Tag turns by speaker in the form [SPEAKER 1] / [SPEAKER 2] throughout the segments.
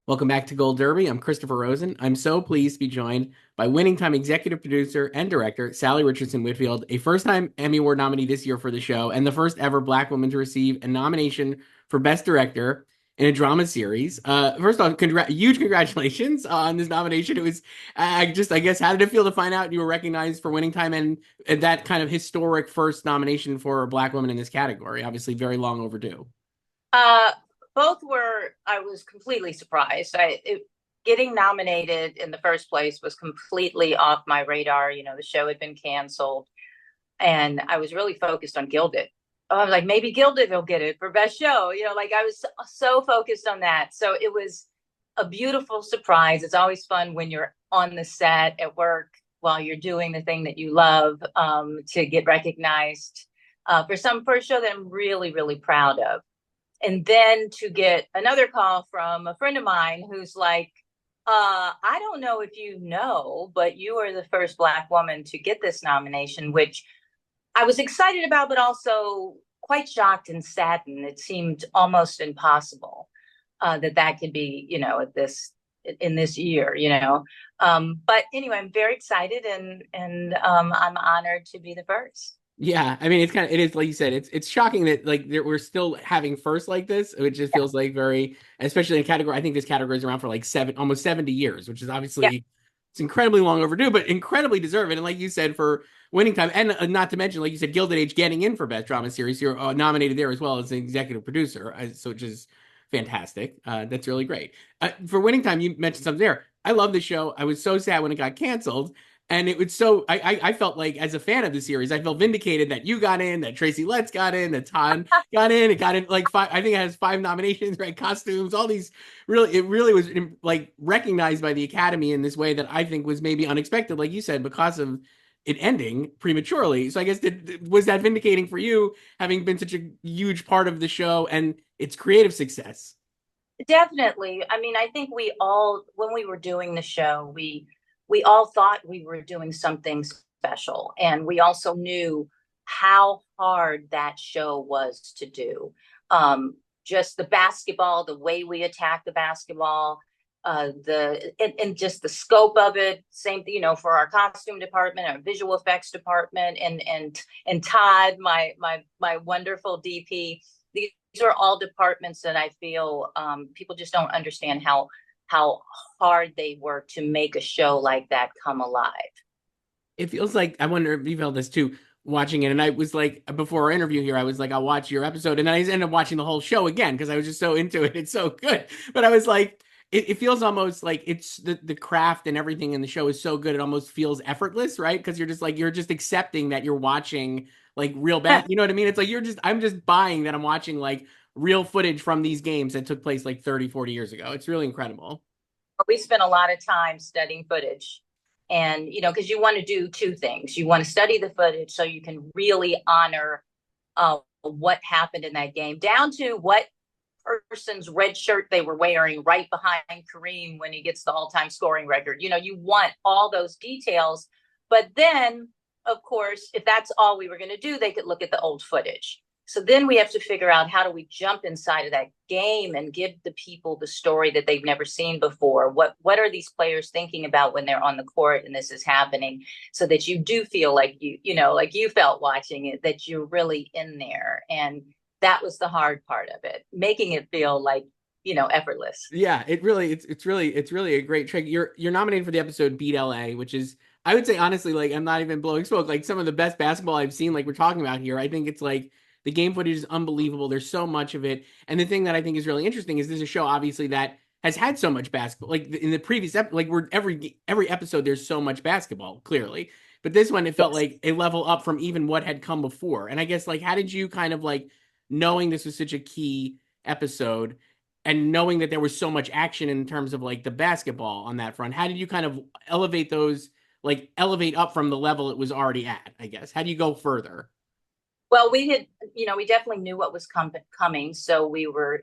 [SPEAKER 1] Welcome back to Gold Derby. I'm Christopher Rosen. I'm so pleased to be joined by winning time executive producer and director Salli Richardson-Whitfield, a first-time Emmy Award nominee this year for the show, and the first ever Black woman to receive a nomination for Best Director in a drama series. First off, huge congratulations on this nomination. It was, I guess, how did it feel to find out you were recognized for winning time and that kind of historic first nomination for a Black woman in this category? Obviously, very long overdue.
[SPEAKER 2] Uh, Both were, I was completely surprised. Getting nominated in the first place was completely off my radar. The show had been canceled and I was really focused on Gilded. I was like, maybe Gilded will get it for best show. Like I was so focused on that. So it was a beautiful surprise. It's always fun when you're on the set at work while you're doing the thing that you love, to get recognized for a show that I'm really, really proud of. And then to get another call from a friend of mine who's like, I don't know if you know, but you are the first Black woman to get this nomination, which I was excited about, but also quite shocked and saddened. It seemed almost impossible that could be, in this year. But anyway, I'm very excited and I'm honored to be the first.
[SPEAKER 1] Yeah, I mean it is like you said, it's shocking that like we're still having first like this. It just feels like very, especially in a category. I think this category is around for like almost 70 years, which is
[SPEAKER 2] Yeah.
[SPEAKER 1] obviously it's incredibly long overdue, but incredibly deserving. And like you said, for winning time, and not to mention, like you said, Gilded Age getting in for Best Drama Series, you're nominated there as well as an executive producer, so which is fantastic. That's really great. For winning time, you mentioned something there. I love the show. I was so sad when it got canceled. And it was so I felt like as a fan of the series, I felt vindicated that you got in, that Tracy Letts got in, that Todd got in. It got in like five. I think it has five nominations, right? Costumes, all these. Really, it really was like recognized by the Academy in this way that I think was maybe unexpected, like you said, because of it ending prematurely. So I guess was that vindicating for you, having been such a huge part of the show and its creative success?
[SPEAKER 2] Definitely. I mean, I think we all, when we were doing the show, we all thought we were doing something special, and we also knew how hard that show was to do. Just the basketball, the way we attack the basketball, and just the scope of it. Same thing, for our costume department, our visual effects department, and Todd, my wonderful DP. These are all departments that I feel people just don't understand how hard they work to make a show like that come alive.
[SPEAKER 1] It feels like I wonder if you felt this too watching it. And I was like, before our interview here, I was like, I'll watch your episode, and then I ended up watching the whole show again because I was just so into it. It's so good. But I was like, it feels almost like it's the craft and everything in the show is so good. It almost feels effortless, right? Because you're just accepting that you're watching like real bad. You know what I mean? It's like I'm just buying that I'm watching like real footage from these games that took place like 30, 40 years ago. It's really incredible.
[SPEAKER 2] We spent a lot of time studying footage, and because you want to do two things. You want to study the footage so you can really honor what happened in that game, down to what person's red shirt they were wearing right behind Kareem when he gets the all-time scoring record. You want all those details. But then, of course, if that's all we were going to do, they could look at the old footage. So then we have to figure out, how do we jump inside of that game and give the people the story that they've never seen before? What are these players thinking about when they're on the court and this is happening, so that you do feel like like you felt watching it, that you're really in there. And that was the hard part of it, making it feel like, effortless.
[SPEAKER 1] Yeah, it's really a great trick. You're nominated for the episode Beat LA, which is I would say honestly, like I'm not even blowing smoke, like some of the best basketball I've seen, like we're talking about here. I think it's like the game footage is unbelievable. There's so much of it. And the thing that I think is really interesting is this is a show obviously that has had so much basketball. Like in the previous like we're every episode there's so much basketball, clearly. But this one it felt
[SPEAKER 2] Yes.
[SPEAKER 1] like a level up from even what had come before. And I guess like how did you kind of like knowing this was such a key episode and knowing that there was so much action in terms of like the basketball on that front, how did you kind of elevate those, like elevate up from the level it was already at, I guess? How do you go further?
[SPEAKER 2] Well, we definitely knew what was coming, so we were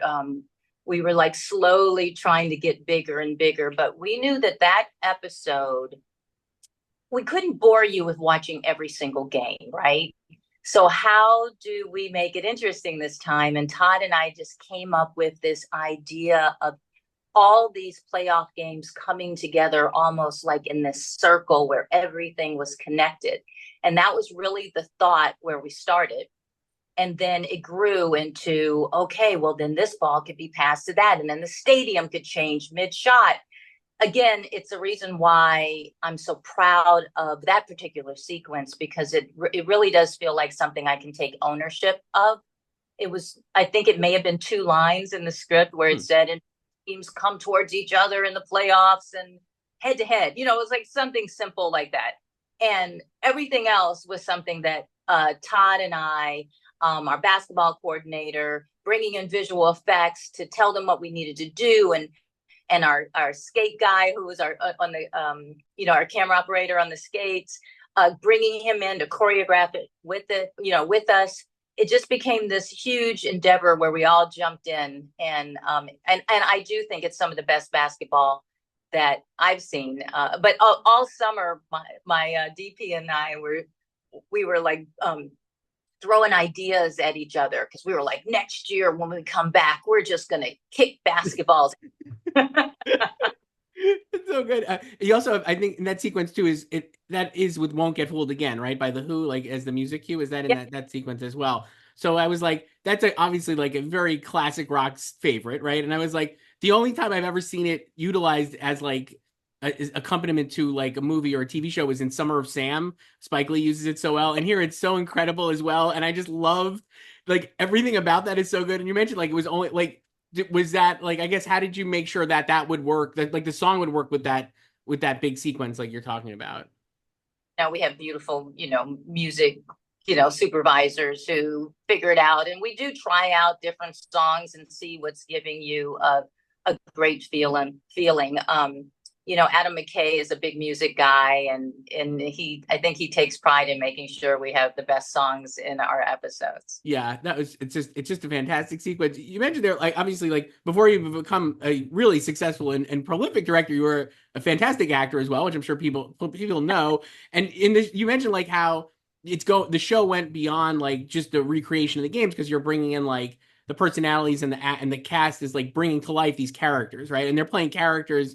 [SPEAKER 2] like slowly trying to get bigger and bigger, but we knew that episode, we couldn't bore you with watching every single game, right? So how do we make it interesting this time? And Todd and I just came up with this idea of all these playoff games coming together almost like in this circle where everything was connected. And that was really the thought where we started. And then it grew into, okay, well, then this ball could be passed to that. And then the stadium could change mid shot. Again, it's a reason why I'm so proud of that particular sequence, because it really does feel like something I can take ownership of. It was, I think it may have been 2 lines in the script where it said, and teams come towards each other in the playoffs and head to head. You know, it was like something simple like that. And everything else was something that Todd and I, our basketball coordinator, bringing in visual effects to tell them what we needed to do, and our skate guy who was our on the our camera operator on the skates, bringing him in to choreograph it with us. It just became this huge endeavor where we all jumped in, and I do think it's some of the best basketball that I've seen. But all summer, my DP and I were like throwing ideas at each other, because we were like, next year when we come back, we're just gonna kick basketballs.
[SPEAKER 1] It's so good. You also have, I think, in that sequence too, that is with "Won't Get Fooled Again," right? By the Who, like as the music cue. Is that in
[SPEAKER 2] Yeah.
[SPEAKER 1] that sequence as well? So I was like, that's obviously like a very classic rock favorite, right? And I was like, the only time I've ever seen it utilized as like accompaniment to like a movie or a TV show was in Summer of Sam. Spike Lee uses it so well, and here it's so incredible as well. And I just loved like everything about that is so good. And you mentioned like it was only like, was that like, I guess, how did you make sure that that would work, that like the song would work with that big sequence like you're talking about?
[SPEAKER 2] Now we have beautiful, music, supervisors who figure it out. And we do try out different songs and see what's giving you a great feeling. Adam McKay is a big music guy, and I think he takes pride in making sure we have the best songs in our episodes.
[SPEAKER 1] Yeah, it's just a fantastic sequence. You mentioned there, like obviously, like before you become a really successful and prolific director, you were a fantastic actor as well, which I'm sure people know. And in this, you mentioned like how the show went beyond like just the recreation of the games, because you're bringing in like the personalities and the cast is like bringing to life these characters, right? And they're playing characters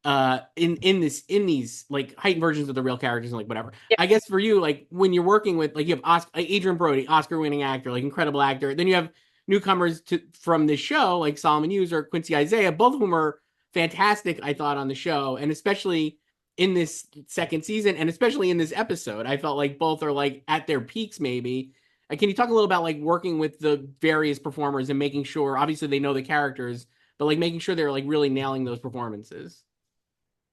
[SPEAKER 1] in these like heightened versions of the real characters and like whatever.
[SPEAKER 2] Yep.
[SPEAKER 1] I guess for you, like when you're working with, like you have Adrian Brody, Oscar-winning actor, like incredible actor. Then you have newcomers from this show like Solomon Hughes or Quincy Isaiah, both of whom are fantastic, I thought, on the show, and especially in this second season, and especially in this episode, I felt like both are like at their peaks maybe. Can you talk a little about like working with the various performers and making sure, obviously they know the characters, but like making sure they're like really nailing those performances?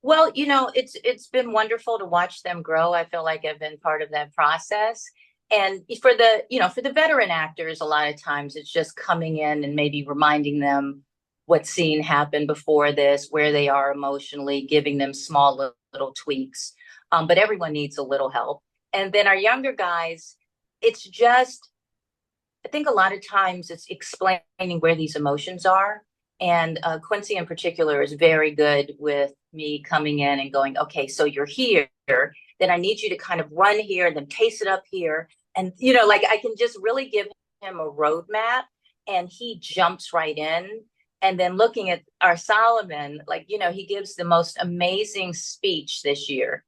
[SPEAKER 2] Well, it's been wonderful to watch them grow. I feel like I've been part of that process. And for the veteran actors, a lot of times it's just coming in and maybe reminding them what scene happened before this, where they are emotionally, giving them small little tweaks. But everyone needs a little help. And then our younger guys, it's just, I think a lot of times it's explaining where these emotions are. And Quincy in particular is very good with me coming in and going, okay, so you're here, then I need you to kind of run here and then taste it up here. And, like I can just really give him a roadmap, and he jumps right in. And then looking at our Solomon, like, he gives the most amazing speech this year.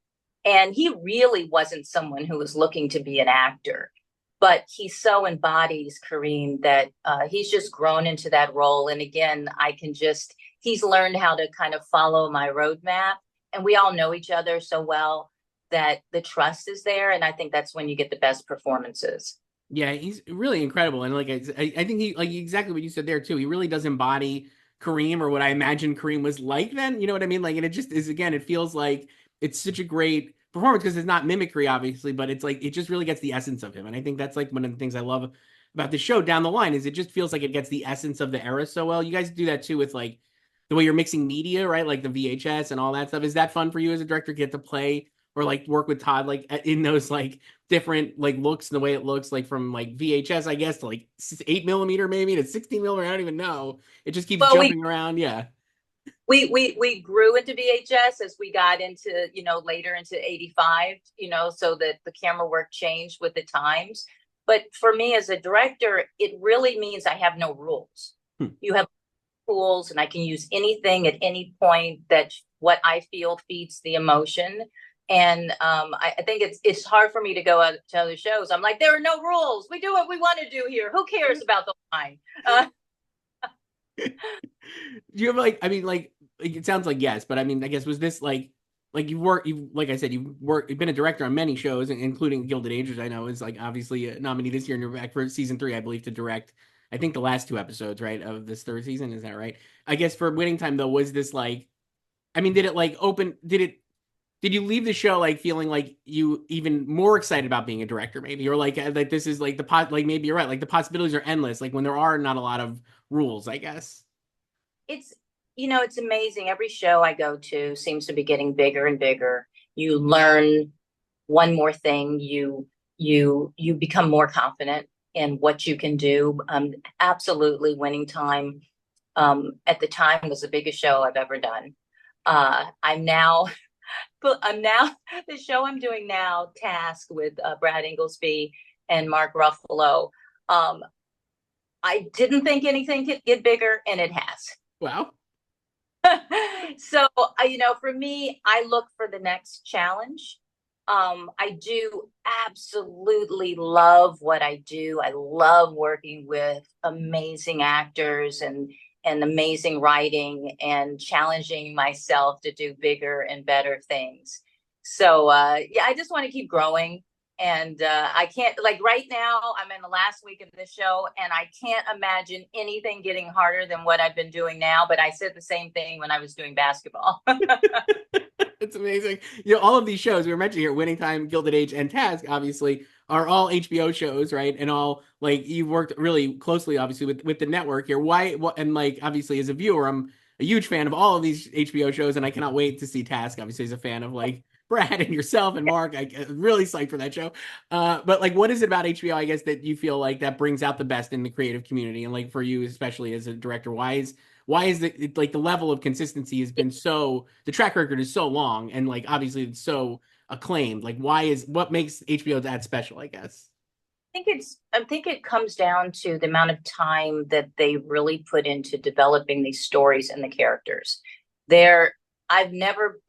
[SPEAKER 2] And he really wasn't someone who was looking to be an actor, but he so embodies Kareem that he's just grown into that role. And again, he's learned how to kind of follow my roadmap. And we all know each other so well that the trust is there. And I think that's when you get the best performances.
[SPEAKER 1] Yeah, he's really incredible, and like I think he, like exactly what you said there too. He really does embody Kareem, or what I imagine Kareem was like then. You know what I mean? Like, and it just is, again, it feels like it's such a great performance because it's not mimicry, obviously, but it's like it just really gets the essence of him. And I think that's like one of the things I love about the show down the line is it just feels like it gets the essence of the era so well. You guys do that too with like the way you're mixing media, right? Like the VHS and all that stuff. Is that fun for you as a director, get to play or like work with Todd like in those like different like looks and the way it looks, like from like VHS, I guess, to like 8 millimeter maybe to 16 millimeter? I don't even know. It just keeps
[SPEAKER 2] Well,
[SPEAKER 1] jumping around. Yeah.
[SPEAKER 2] we grew into VHS as we got into, later into 85, so that the camera work changed with the times. But for me as a director, it really means I have no rules.
[SPEAKER 1] Hmm.
[SPEAKER 2] You have tools and I can use anything at any point that what I feel feeds the emotion. And I think it's hard for me to go out to other shows. I'm like, there are no rules. We do what we want to do here. Who cares about the line?
[SPEAKER 1] Do you have like, I mean, like it sounds like yes, but I mean, I guess was this like you like I said, you've been a director on many shows, including Gilded Age, which I know is like obviously a nominee this year, and you're back for season 3, I believe, to direct. I think the last 2 episodes, right, of this 3rd season. Is that right? I guess for Winning Time though, was this like, I mean, did it like open? Did you leave the show like feeling like you even more excited about being a director, maybe, or like this is like like maybe you're right, like the possibilities are endless, like when there are not a lot of rules, I guess.
[SPEAKER 2] It's it's amazing. Every show I go to seems to be getting bigger and bigger. You learn one more thing. You become more confident in what you can do. Absolutely, Winning Time at the time was the biggest show I've ever done. I'm now, I'm now the show I'm doing now, Task with Brad Inglesby and Mark Ruffalo. Um, I didn't think anything could get bigger, and it has.
[SPEAKER 1] Wow.
[SPEAKER 2] So, for me, I look for the next challenge. I do absolutely love what I do. I love working with amazing actors and amazing writing and challenging myself to do bigger and better things. So, yeah, I just want to keep growing. And I can't, like right now, I'm in the last week of the show, and I can't imagine anything getting harder than what I've been doing now. But I said the same thing when I was doing basketball.
[SPEAKER 1] It's amazing. All of these shows we were mentioning here, Winning Time, Gilded Age, and Task, obviously, are all HBO shows, right? And all like you've worked really closely, obviously, with the network here. Why? What? And like obviously, as a viewer, I'm a huge fan of all of these HBO shows, and I cannot wait to see Task. Obviously, as a fan of like Brad and yourself and Mark, I'm really psyched for that show. But like, what is it about HBO, I guess, that you feel like that brings out the best in the creative community, and like for you, especially as a director, why is it like the level of consistency has been so, the track record is so long, and like obviously it's so acclaimed, like what makes HBO that special, I guess?
[SPEAKER 2] I think it comes down to the amount of time that they really put into developing these stories and the characters. There, I've never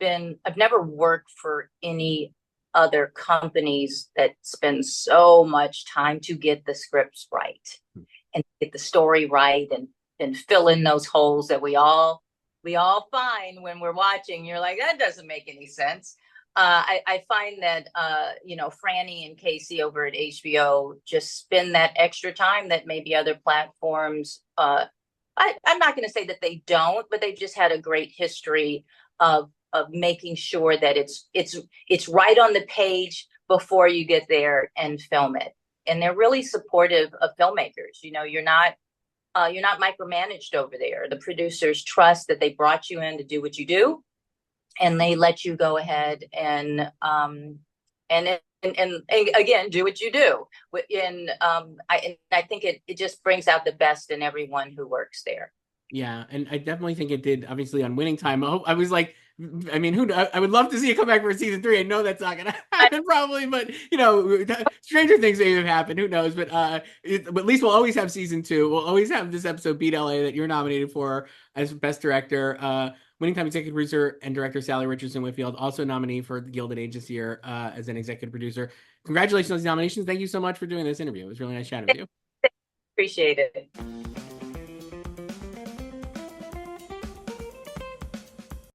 [SPEAKER 2] worked for any other companies that spend so much time to get the scripts right and get the story right and fill in those holes that we all find when we're watching. You're like, that doesn't make any sense. I find that Franny and Casey over at HBO just spend that extra time that maybe other platforms. I'm not going to say that they don't, but they've just had a great history of making sure that it's right on the page before you get there and film it. And they're really supportive of filmmakers. You're not micromanaged over there. The producers trust that they brought you in to do what you do, and they let you go ahead and again do what you do. I think it just brings out the best in everyone who works there.
[SPEAKER 1] Yeah, and I definitely think it did. Obviously, on Winning Time, I was like, I mean, I would love to see it come back for season 3. I know that's not gonna happen probably, but stranger things may have happened. Who knows? But but at least we'll always have season 2. We'll always have this episode Beat LA that you're nominated for as best director. Winning Time executive producer and director Salli Richardson-Whitfield, also nominee for the Gilded Age this year as an executive producer. Congratulations on these nominations. Thank you so much for doing this interview. It was really nice chatting with you.
[SPEAKER 2] Appreciate it.